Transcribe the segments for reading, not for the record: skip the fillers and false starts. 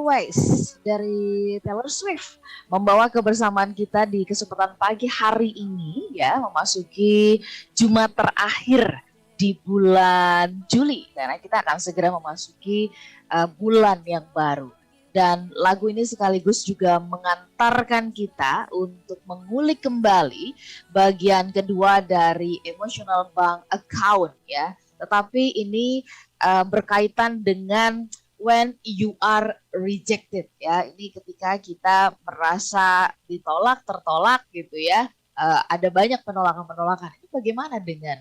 Always dari Taylor Swift membawa kebersamaan kita di kesempatan pagi hari ini ya, memasuki Jumat terakhir di bulan Juli karena kita akan segera memasuki bulan yang baru. Dan lagu ini sekaligus juga mengantarkan kita untuk mengulik kembali bagian kedua dari Emotional Bank Account ya. Tetapi ini berkaitan dengan when you are rejected ya. Ini ketika kita merasa ditolak, tertolak gitu ya. Ada banyak penolakan-penolakan. Ini bagaimana dengan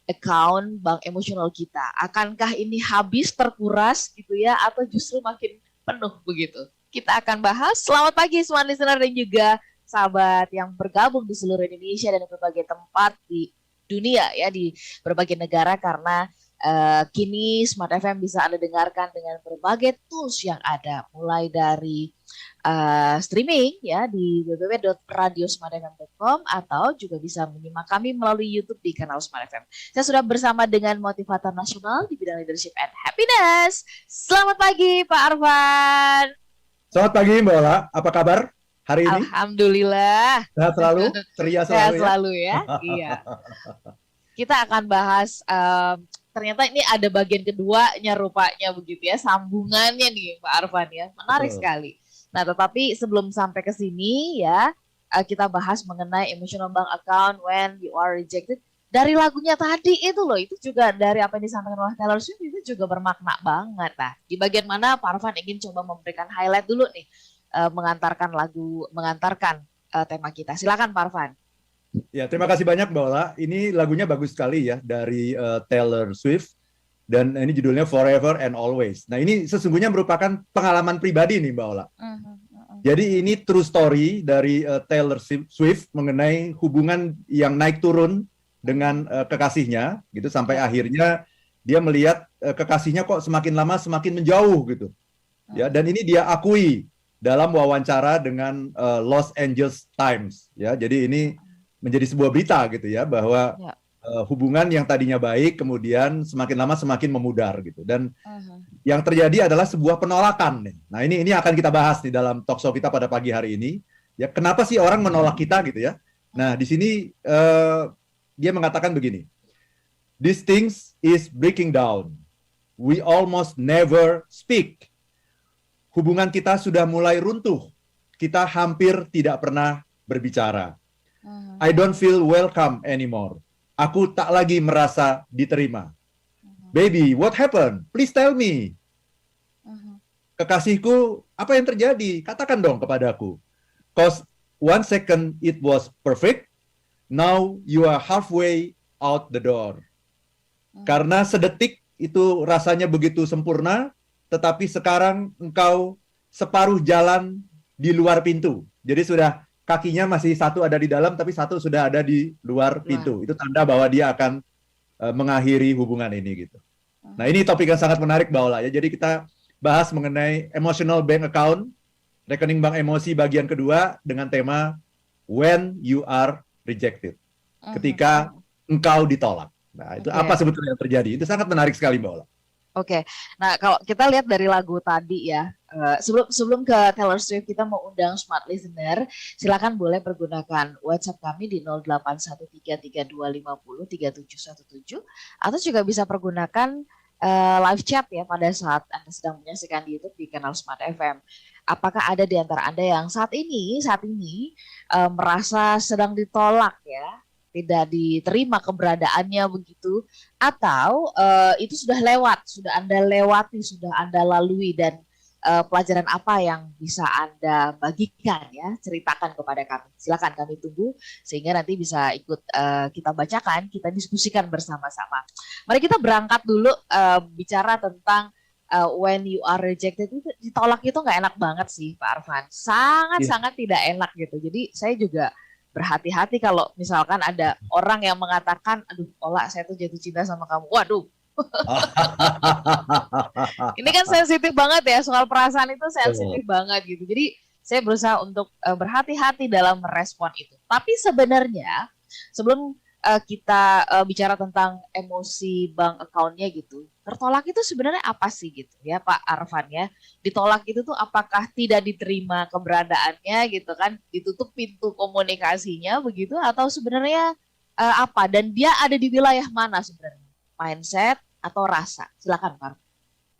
account bank emosional kita? Akankah ini habis, terkuras gitu ya, atau justru makin penuh begitu? Kita akan bahas. Selamat pagi Smart Listener dan juga sahabat yang bergabung di seluruh Indonesia dan di berbagai tempat di dunia ya, di berbagai negara, karena kini Smart FM bisa Anda dengarkan dengan berbagai tools yang ada, mulai dari streaming ya di www.radiosmartfm.com atau juga bisa menyimak kami melalui YouTube di kanal Smart FM. Saya sudah bersama dengan motivator nasional di bidang leadership and happiness. Selamat pagi Pak Arfan. Selamat pagi Mbak Ola, apa kabar hari ini? Alhamdulillah. Sehat selalu, ceria selalu, sehat selalu ya. Iya. Kita akan bahas ternyata ini ada bagian keduanya rupanya begitu ya, sambungannya nih Pak Arfan ya. Menarik sekali. Nah, tetapi sebelum sampai ke sini ya, kita bahas mengenai emotional bank account when you are rejected. Dari lagunya tadi itu loh, itu juga dari apa yang disampaikan oleh Taylor Swift itu juga bermakna banget. Nah, di bagian mana Pak Arfan ingin coba memberikan highlight dulu nih, mengantarkan tema kita. Silakan Pak Arfan. Ya, terima kasih banyak Mbak Ola. Ini lagunya bagus sekali ya, dari Taylor Swift. Dan ini judulnya Forever and Always. Nah, ini sesungguhnya merupakan pengalaman pribadi nih Mbak Ola. Jadi ini true story dari Taylor Swift mengenai hubungan yang naik turun dengan kekasihnya gitu, sampai akhirnya dia melihat kekasihnya kok semakin lama semakin menjauh gitu. Ya, dan ini dia akui dalam wawancara dengan Los Angeles Times ya. Jadi ini menjadi sebuah berita gitu ya, bahwa hubungan yang tadinya baik kemudian semakin lama semakin memudar gitu. Dan yang terjadi adalah sebuah penolakan nih. Nah, ini akan kita bahas di dalam talk show kita pada pagi hari ini. Ya, kenapa sih orang menolak kita gitu ya? Nah, di sini dia mengatakan begini. These things is breaking down. We almost never speak. Hubungan kita sudah mulai runtuh. Kita hampir tidak pernah berbicara. I don't feel welcome anymore. Aku tak lagi merasa diterima. Baby, what happened? Please tell me. Kekasihku, apa yang terjadi? Katakan dong kepadaku. Cause 1 second it was perfect. Now you are halfway out the door. Karena sedetik itu rasanya begitu sempurna, tetapi sekarang engkau separuh jalan di luar pintu. Jadi sudah kakinya masih satu ada di dalam, tapi satu sudah ada di luar pintu. Itu tanda bahwa dia akan mengakhiri hubungan ini gitu. Nah, ini topik yang sangat menarik Mbak Ola ya. Jadi kita bahas mengenai emotional bank account, rekening bank emosi bagian kedua dengan tema when you are rejected. Ketika engkau ditolak. Nah, itu apa sebetulnya yang terjadi? Itu sangat menarik sekali Mbak Ola. Oke, nah kalau kita lihat dari lagu tadi ya, sebelum ke Taylor Swift, kita mau undang Smart Listener, silakan boleh pergunakan WhatsApp kami di 081332503717 atau juga bisa pergunakan live chat ya pada saat Anda sedang menyaksikan di YouTube di kanal Smart FM. Apakah ada di antara Anda yang saat ini merasa sedang ditolak ya? Tidak diterima keberadaannya begitu, atau itu sudah lewat, sudah Anda lewati, sudah Anda lalui, dan pelajaran apa yang bisa Anda bagikan ya, ceritakan kepada kami. Silakan, kami tunggu sehingga nanti bisa ikut kita bacakan, kita diskusikan bersama-sama. Mari kita berangkat dulu bicara tentang when you are rejected. Itu ditolak itu nggak enak banget sih Pak Arfan, sangat tidak enak gitu. Jadi saya juga berhati-hati kalau misalkan ada orang yang mengatakan, aduh Ola, saya tuh jatuh cinta sama kamu. Waduh. Ini kan sensitif banget ya, soal perasaan itu sensitif banget gitu. Jadi saya berusaha untuk berhati-hati dalam merespon itu. Tapi sebenarnya sebelum kita bicara tentang emosi bank account-nya gitu. Tertolak itu sebenarnya apa sih gitu ya Pak Arfan ya? Ditolak itu tuh apakah tidak diterima keberadaannya gitu kan? Ditutup pintu komunikasinya begitu atau sebenarnya apa? Dan dia ada di wilayah mana sebenarnya? Mindset atau rasa? Silakan Pak.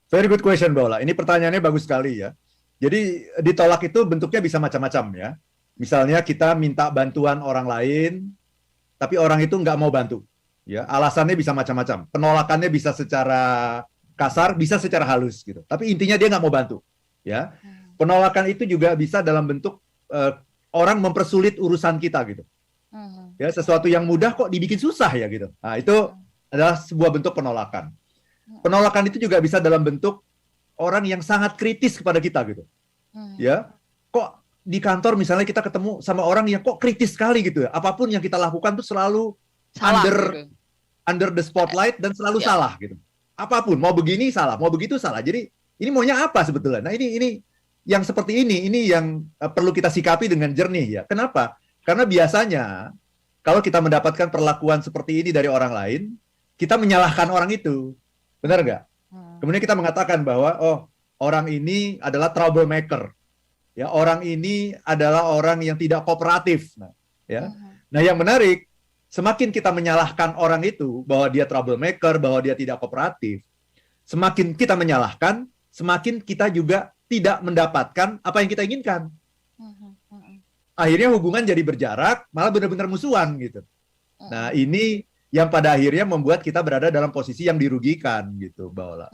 Very good question, Bola. Ini pertanyaannya bagus sekali ya. Jadi ditolak itu bentuknya bisa macam-macam ya. Misalnya kita minta bantuan orang lain, tapi orang itu nggak mau bantu. Ya, alasannya bisa macam-macam. Penolakannya bisa secara kasar, bisa secara halus gitu. Tapi intinya dia nggak mau bantu. Ya, penolakan itu juga bisa dalam bentuk orang mempersulit urusan kita gitu. Ya, sesuatu yang mudah kok dibikin susah ya gitu. Nah, itu adalah sebuah bentuk penolakan. Penolakan itu juga bisa dalam bentuk orang yang sangat kritis kepada kita gitu. Ya, kok di kantor misalnya kita ketemu sama orang yang kok kritis sekali gitu ya. Apapun yang kita lakukan tuh selalu Salah, gitu. under the spotlight dan selalu salah gitu. Apapun, mau begini salah, mau begitu salah. Jadi ini maunya apa sebetulnya? Nah, ini yang seperti ini yang perlu kita sikapi dengan jernih ya. Kenapa? Karena biasanya kalau kita mendapatkan perlakuan seperti ini dari orang lain, kita menyalahkan orang itu. Benar nggak? Kemudian kita mengatakan bahwa oh, orang ini adalah troublemaker. Ya, orang ini adalah orang yang tidak kooperatif. Nah, ya. Nah, yang menarik, semakin kita menyalahkan orang itu bahwa dia troublemaker, bahwa dia tidak kooperatif, semakin kita menyalahkan, semakin kita juga tidak mendapatkan apa yang kita inginkan. Akhirnya hubungan jadi berjarak, malah benar-benar musuhan gitu. Nah, ini yang pada akhirnya membuat kita berada dalam posisi yang dirugikan gitu, Mbak Ola.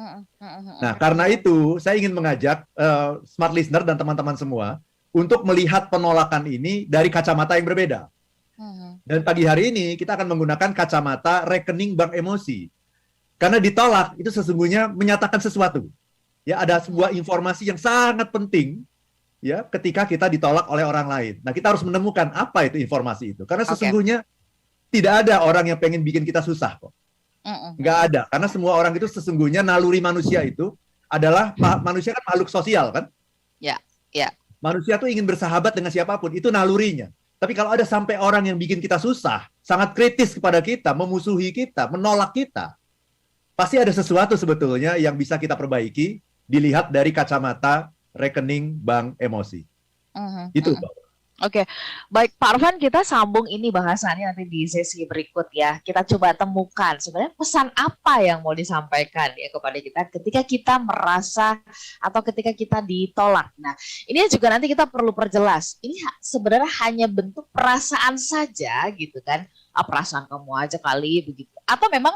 Nah, karena itu saya ingin mengajak smart listener dan teman-teman semua untuk melihat penolakan ini dari kacamata yang berbeda. Dan pagi hari ini kita akan menggunakan kacamata rekening bank emosi. Karena ditolak itu sesungguhnya menyatakan sesuatu. Ya, ada sebuah informasi yang sangat penting ya ketika kita ditolak oleh orang lain. Nah, kita harus menemukan apa itu informasi itu. Karena sesungguhnya tidak ada orang yang pengen bikin kita susah kok. Nggak ada. Karena semua orang itu sesungguhnya naluri manusia itu adalah manusia kan makhluk sosial kan? Ya, ya. Manusia tuh ingin bersahabat dengan siapapun. Itu nalurinya. Tapi kalau ada sampai orang yang bikin kita susah, sangat kritis kepada kita, memusuhi kita, menolak kita, pasti ada sesuatu sebetulnya yang bisa kita perbaiki dilihat dari kacamata rekening bank emosi. Itu, Pak. Oke, baik Pak Arfan, kita sambung ini bahasannya nanti di sesi berikut ya. Kita coba temukan sebenarnya pesan apa yang mau disampaikan ya kepada kita ketika kita merasa atau ketika kita ditolak. Nah, ini juga nanti kita perlu perjelas. Ini sebenarnya hanya bentuk perasaan saja gitu kan. Perasaan kamu aja kali begitu. Atau memang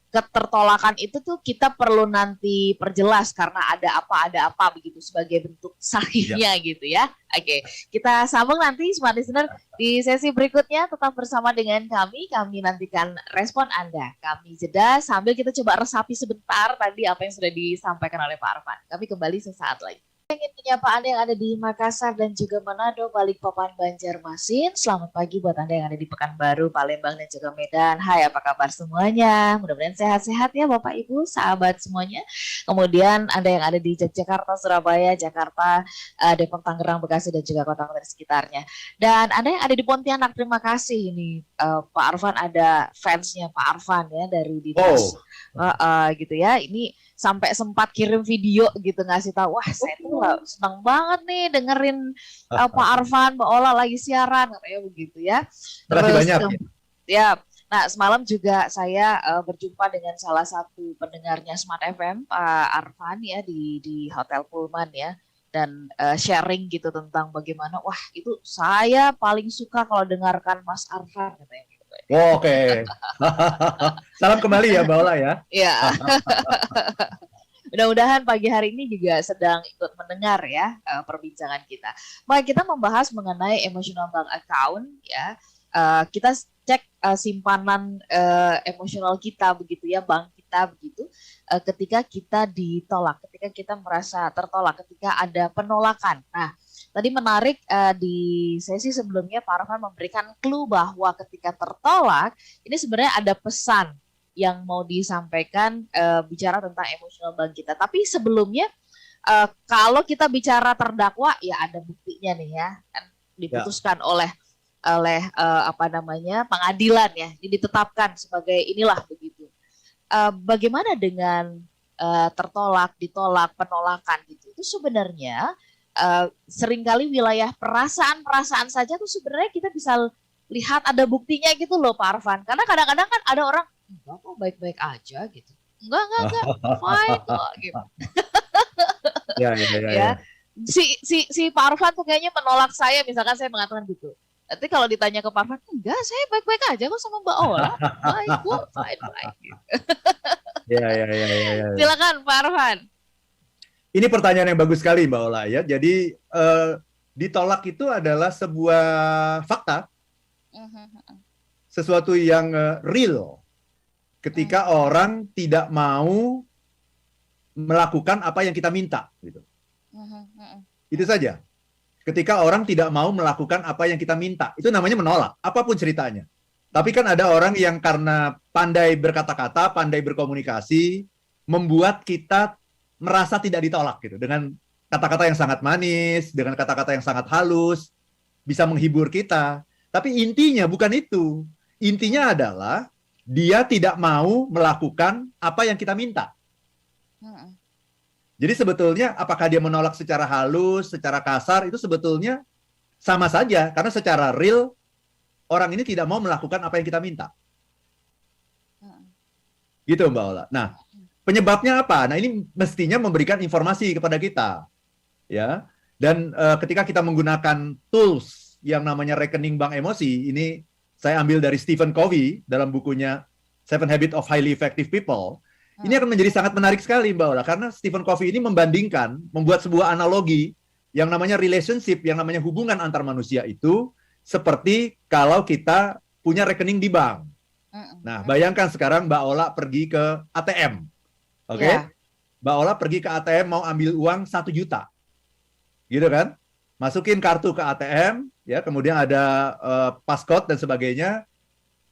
ketertolakan itu tuh kita perlu nanti perjelas karena ada apa begitu sebagai bentuk sahihnya gitu ya. Oke, kita sambung nanti Smart Listener di sesi berikutnya. Tetap bersama dengan kami nantikan respon Anda. Kami jeda sambil kita coba resapi sebentar tadi apa yang sudah disampaikan oleh Pak Arfan. Kami kembali sesaat lagi. Ingin menyapa Anda yang ada di Makassar dan juga Manado, Balikpapan, Banjarmasin. Selamat pagi buat Anda yang ada di Pekanbaru, Palembang, dan juga Medan. Hai, apa kabar semuanya? Mudah-mudahan sehat-sehat ya Bapak Ibu, sahabat semuanya. Kemudian Anda yang ada di Yogyakarta, Surabaya, Jakarta, Depok, Tangerang, Bekasi, dan juga kota-kota di sekitarnya. Dan Anda yang ada di Pontianak, terima kasih. Ini Pak Arfan, ada fansnya Pak Arfan ya dari Dinas. Gitu ya, ini sampai sempat kirim video gitu ngasih tahu, wah saya tuh senang banget nih dengerin Pak Arfan, Mbak Ola lagi siaran katanya begitu ya. Terima kasih banyak. Ya, nah semalam juga saya berjumpa dengan salah satu pendengarnya Smart FM, Pak Arfan ya di Hotel Pullman ya, dan sharing gitu tentang bagaimana, wah itu saya paling suka kalau dengarkan Mas Arfan katanya. Oke. Salam kembali ya Mbak Ola ya. Iya. Mudah-mudahan pagi hari ini juga sedang ikut mendengar ya perbincangan kita. Maka kita membahas mengenai emotional bank account ya. Kita cek simpanan emosional kita begitu ya, bank kita begitu. Ketika kita ditolak, ketika kita merasa tertolak, ketika ada penolakan. Nah, tadi menarik di sesi sebelumnya Pak Arfan memberikan clue bahwa ketika tertolak ini sebenarnya ada pesan yang mau disampaikan bicara tentang emosional bank kita. Tapi sebelumnya kalau kita bicara terdakwa ya ada buktinya nih ya, kan diputuskan oleh oleh pengadilan ya, ditetapkan sebagai inilah begitu. Bagaimana dengan tertolak, ditolak, penolakan gitu? Itu sebenarnya seringkali wilayah perasaan saja tuh sebenarnya kita bisa lihat ada buktinya gitu loh Pak Arfan. Karena kadang-kadang kan ada orang enggak kok baik-baik aja gitu. Enggak, fine kok gitu. Ya. Si Pak Arfan tuh kayaknya menolak saya, misalkan saya mengatakan gitu. Nanti kalau ditanya ke Pak Arfan, enggak, saya baik-baik aja kok sama Mbak Ola. Baik kok, fine gitu. Ya. Silakan Pak Arfan. Ini pertanyaan yang bagus sekali Mbak Ola ya. Jadi ditolak itu adalah sebuah fakta, sesuatu yang real. Ketika orang tidak mau melakukan apa yang kita minta, gitu. Itu saja. Ketika orang tidak mau melakukan apa yang kita minta, itu namanya menolak, apapun ceritanya. Tapi kan ada orang yang karena pandai berkata-kata, pandai berkomunikasi, membuat kita merasa tidak ditolak gitu, dengan kata-kata yang sangat manis, dengan kata-kata yang sangat halus, bisa menghibur kita. Tapi intinya bukan itu. Intinya adalah dia tidak mau melakukan apa yang kita minta. Jadi sebetulnya apakah dia menolak secara halus, secara kasar, itu sebetulnya sama saja. Karena secara real, orang ini tidak mau melakukan apa yang kita minta. Gitu Mbak Ola. Nah, penyebabnya apa? Nah, ini mestinya memberikan informasi kepada kita. Ya. Dan ketika kita menggunakan tools yang namanya rekening bank emosi, ini saya ambil dari Stephen Covey dalam bukunya Seven Habits of Highly Effective People. Ini akan menjadi sangat menarik sekali Mbak Ola, karena Stephen Covey ini membuat sebuah analogi yang namanya relationship, yang namanya hubungan antar manusia itu seperti kalau kita punya rekening di bank. Nah, bayangkan sekarang Mbak Ola pergi ke ATM. Oke? Yeah. Mbak Ola pergi ke ATM mau ambil uang 1 juta. Gitu kan? Masukin kartu ke ATM, ya, kemudian ada passcode dan sebagainya.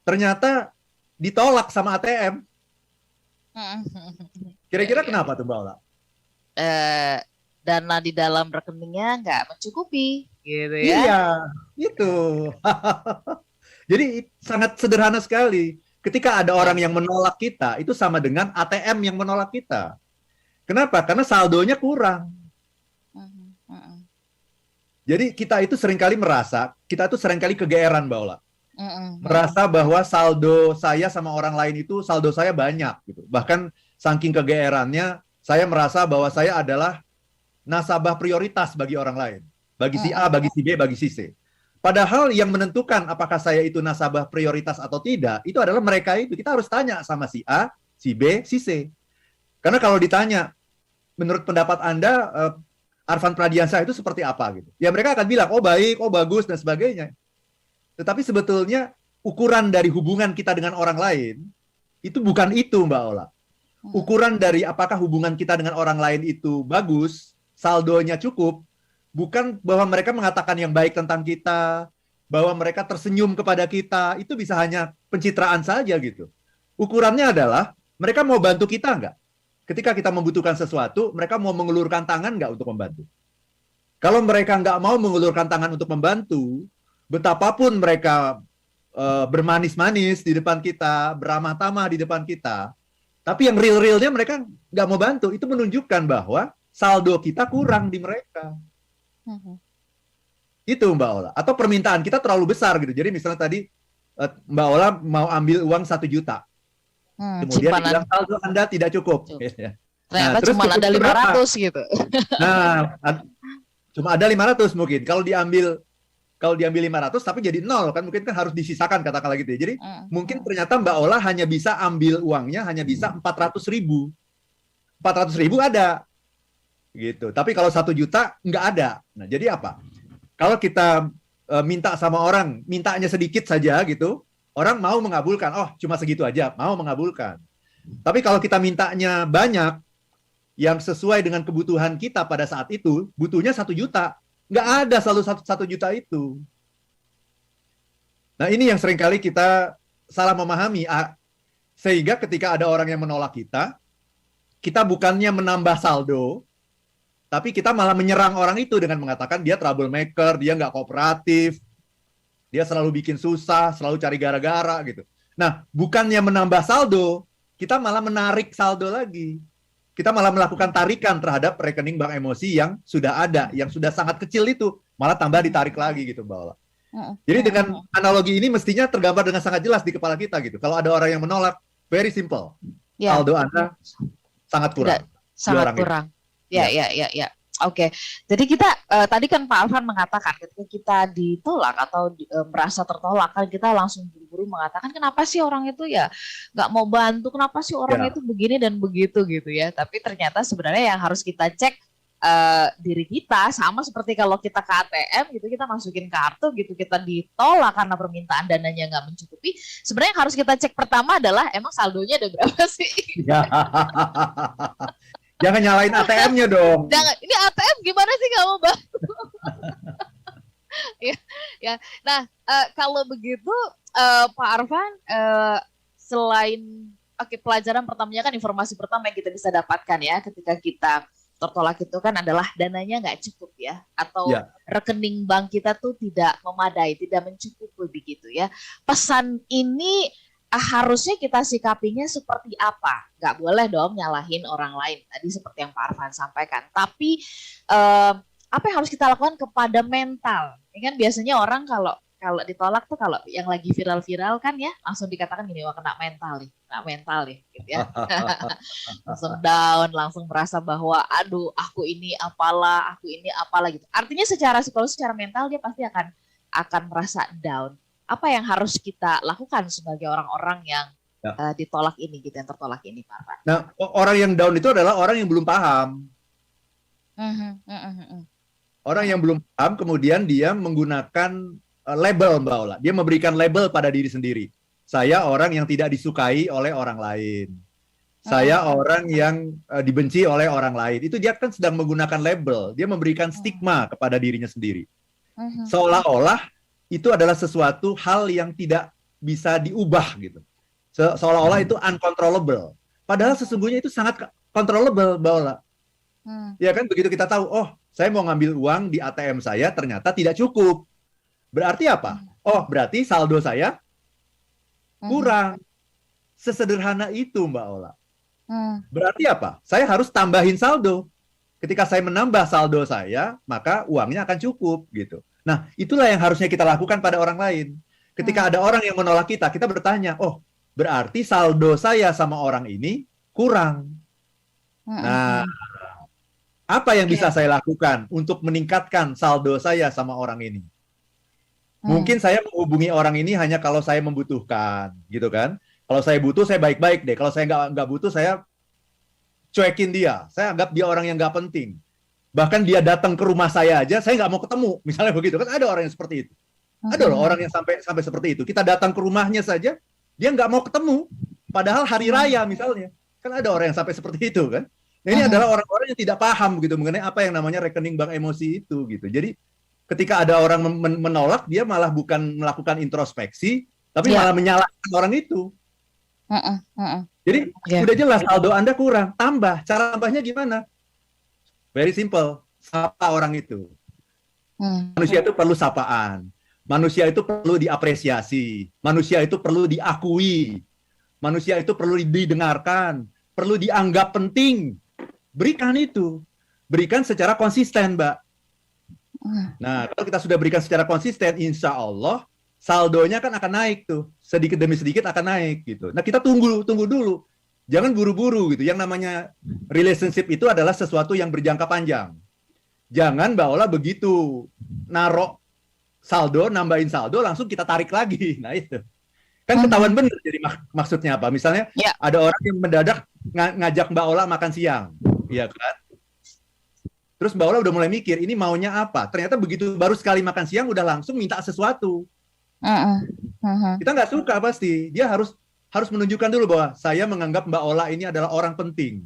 Ternyata ditolak sama ATM. Kira-kira kenapa tuh Mbak Ola? Dana di dalam rekeningnya nggak mencukupi, gitu ya? Iya, itu. Jadi sangat sederhana sekali. Ketika ada orang yang menolak kita, itu sama dengan ATM yang menolak kita. Kenapa? Karena saldonya kurang. Jadi kita itu seringkali kegeeran Mbak Ola. Merasa bahwa saldo saya sama orang lain itu saldo saya banyak gitu. Bahkan saking kegeerannya saya merasa bahwa saya adalah nasabah prioritas bagi orang lain. Bagi si A, bagi si B, bagi si C. Padahal yang menentukan apakah saya itu nasabah prioritas atau tidak, itu adalah mereka itu. Kita harus tanya sama si A, si B, si C. Karena kalau ditanya, menurut pendapat Anda, Arfan Pradiansyah itu seperti apa gitu. Ya mereka akan bilang, oh baik, oh bagus, dan sebagainya. Tetapi sebetulnya ukuran dari hubungan kita dengan orang lain itu bukan itu Mbak Ola. Ukuran dari apakah hubungan kita dengan orang lain itu bagus, saldonya cukup, bukan bahwa mereka mengatakan yang baik tentang kita, bahwa mereka tersenyum kepada kita, itu bisa hanya pencitraan saja gitu. Ukurannya adalah mereka mau bantu kita nggak? Ketika kita membutuhkan sesuatu, mereka mau mengulurkan tangan nggak untuk membantu? Kalau mereka nggak mau mengulurkan tangan untuk membantu, betapapun mereka bermanis-manis di depan kita, beramah tamah di depan kita, tapi yang real-realnya mereka nggak mau bantu, itu menunjukkan bahwa saldo kita kurang di mereka. Itu Mbak Ola. Atau permintaan kita terlalu besar gitu. Jadi misalnya tadi Mbak Ola mau ambil uang 1 juta. Kemudian bilang saldo Anda tidak cukup. Ternyata cuma ada 500 gitu. Nah, cuma ada 500 mungkin. Kalau diambil 500 tapi jadi 0 kan, mungkin kan harus disisakan katakanlah gitu ya. Jadi mungkin ternyata Mbak Ola hanya bisa ambil uangnya hanya bisa 400.000. 400.000 ada. Gitu. Tapi kalau 1 juta nggak ada. Nah, jadi apa? Kalau kita minta sama orang, mintanya sedikit saja gitu, orang mau mengabulkan. Oh, cuma segitu aja, mau mengabulkan. Tapi kalau kita mintanya banyak, yang sesuai dengan kebutuhan kita pada saat itu, butuhnya 1 juta. Nggak ada selalu 1 juta itu. Nah, ini yang seringkali kita salah memahami. Sehingga ketika ada orang yang menolak kita bukannya menambah saldo, tapi kita malah menyerang orang itu dengan mengatakan dia troublemaker, dia nggak kooperatif, Dia selalu bikin susah, selalu cari gara-gara gitu. Nah, bukannya menambah saldo, kita malah menarik saldo lagi. Kita malah melakukan tarikan terhadap rekening bank emosi yang sudah ada, yang sudah sangat kecil itu, malah tambah ditarik lagi gitu, Mbak Ola. Jadi dengan analogi ini mestinya tergambar dengan sangat jelas di kepala kita gitu. Kalau ada orang yang menolak, very simple. Saldo Anda sangat kurang. Sangat kurang. Ya. Oke, jadi kita tadi kan Pak Arfan mengatakan ketika kita ditolak atau merasa tertolak kan kita langsung buru-buru mengatakan kenapa sih orang itu ya nggak mau bantu, kenapa sih orang itu begini dan begitu gitu ya. Tapi ternyata sebenarnya yang harus kita cek diri kita sama seperti kalau kita ke ATM gitu, kita masukin kartu gitu, kita ditolak karena permintaan dananya nggak mencukupi. Sebenarnya yang harus kita cek pertama adalah emang saldonya ada berapa sih? Jangan nyalain ATM-nya dong. Jangan, ini ATM gimana sih kamu bantu? ya. Nah, kalau begitu Pak Arfan, selain pelajaran pertamanya kan informasi pertama yang kita bisa dapatkan ya ketika kita tertolak itu kan adalah dananya nggak cukup ya, atau rekening bank kita tuh tidak memadai, tidak mencukupi begitu ya. Pesan ini harusnya kita sikapinya seperti apa? Nggak boleh dong nyalahin orang lain. Tadi seperti yang Pak Arfan sampaikan. Tapi apa yang harus kita lakukan kepada mental? Ini kan biasanya orang kalau ditolak tuh kalau yang lagi viral-viral kan ya langsung dikatakan gini, wah kena mental nih, gitu ya. Langsung down, langsung merasa bahwa aduh aku ini apalah gitu. Artinya secara psikologis, secara mental dia pasti akan merasa down. Apa yang harus kita lakukan sebagai orang-orang yang ditolak ini gitu, yang tertolak ini, Pak Arfan? Nah, orang yang down itu adalah orang yang belum paham. Orang yang belum paham kemudian dia menggunakan label, Mbak Ola. Dia memberikan label pada diri sendiri. Saya orang yang tidak disukai oleh orang lain. Saya orang yang dibenci oleh orang lain. Itu dia kan sedang menggunakan label. Dia memberikan stigma kepada dirinya sendiri. Seolah-olah itu adalah sesuatu hal yang tidak bisa diubah gitu. Seolah-olah itu uncontrollable. Padahal sesungguhnya itu sangat controllable, Mbak Ola. Ya kan, begitu kita tahu, oh saya mau ngambil uang di ATM saya ternyata tidak cukup. Berarti apa? Oh, berarti saldo saya kurang. Sesederhana itu, Mbak Ola. Berarti apa? Saya harus tambahin saldo. Ketika saya menambah saldo saya, maka uangnya akan cukup gitu. Nah, itulah yang harusnya kita lakukan pada orang lain. Ketika ada orang yang menolak kita, kita bertanya, oh, berarti saldo saya sama orang ini kurang. Nah, apa yang bisa saya lakukan untuk meningkatkan saldo saya sama orang ini? Mungkin saya menghubungi orang ini hanya kalau saya membutuhkan, gitu kan? Kalau saya butuh, saya baik-baik deh. Kalau saya nggak butuh, saya cuekin dia. Saya anggap dia orang yang nggak penting. Bahkan dia datang ke rumah saya aja, saya nggak mau ketemu. Misalnya begitu kan, ada orang yang seperti itu. Ada loh orang yang sampai seperti itu. Kita datang ke rumahnya saja, dia nggak mau ketemu. Padahal hari raya misalnya, kan ada orang yang sampai seperti itu kan. Nah, ini adalah orang-orang yang tidak paham gitu mengenai apa yang namanya rekening bank emosi itu gitu. Jadi ketika ada orang menolak, dia malah bukan melakukan introspeksi, tapi malah menyalahkan orang itu. Jadi sudah jelas saldo Anda kurang, tambah. Cara tambahnya gimana? Very simple, sapa orang itu. Manusia itu perlu sapaan. Manusia itu perlu diapresiasi. Manusia itu perlu diakui. Manusia itu perlu didengarkan. Perlu dianggap penting. Berikan itu. Berikan secara konsisten, Mbak. Nah, kalau kita sudah berikan secara konsisten, insya Allah saldonya kan akan naik tuh. Sedikit demi sedikit akan naik gitu. Nah, kita tunggu dulu. Jangan buru-buru gitu. Yang namanya relationship itu adalah sesuatu yang berjangka panjang. Jangan Mbak Ola begitu narok saldo, nambahin saldo, langsung kita tarik lagi. Nah itu. Kan ketahuan bener jadi maksudnya apa. Misalnya ada orang yang mendadak ngajak Mbak Ola makan siang. Iya kan? Terus Mbak Ola udah mulai mikir, ini maunya apa? Ternyata begitu baru sekali makan siang udah langsung minta sesuatu. Kita nggak suka pasti. Dia harus menunjukkan dulu bahwa saya menganggap Mbak Ola ini adalah orang penting.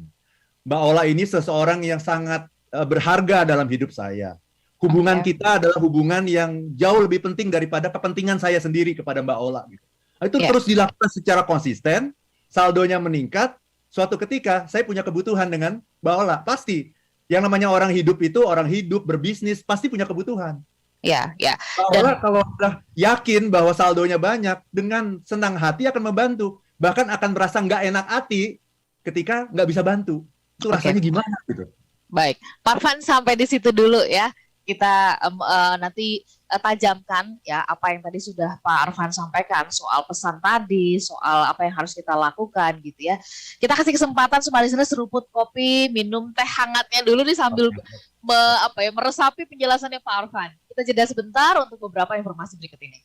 Mbak Ola ini seseorang yang sangat berharga dalam hidup saya. Hubungan kita adalah hubungan yang jauh lebih penting daripada kepentingan saya sendiri kepada Mbak Ola. Gitu. Itu terus dilakukan secara konsisten, saldonya meningkat. Suatu ketika saya punya kebutuhan dengan Mbak Ola. Pasti. Yang namanya orang hidup itu, orang hidup berbisnis, pasti punya kebutuhan. Ya, ya. Bahwa kalau sudah yakin bahwa saldonya banyak, dengan senang hati akan membantu. Bahkan akan merasa nggak enak hati ketika nggak bisa bantu. Itu rasanya gimana gitu. Baik, Pak Arfan sampai di situ dulu ya. Kita nanti tajamkan ya apa yang tadi sudah Pak Arfan sampaikan soal pesan tadi, soal apa yang harus kita lakukan gitu ya. Kita kasih kesempatan semua listener seruput kopi, minum teh hangatnya dulu nih sambil meresapi penjelasannya Pak Arfan. Kita jeda sebentar untuk beberapa informasi berikut ini.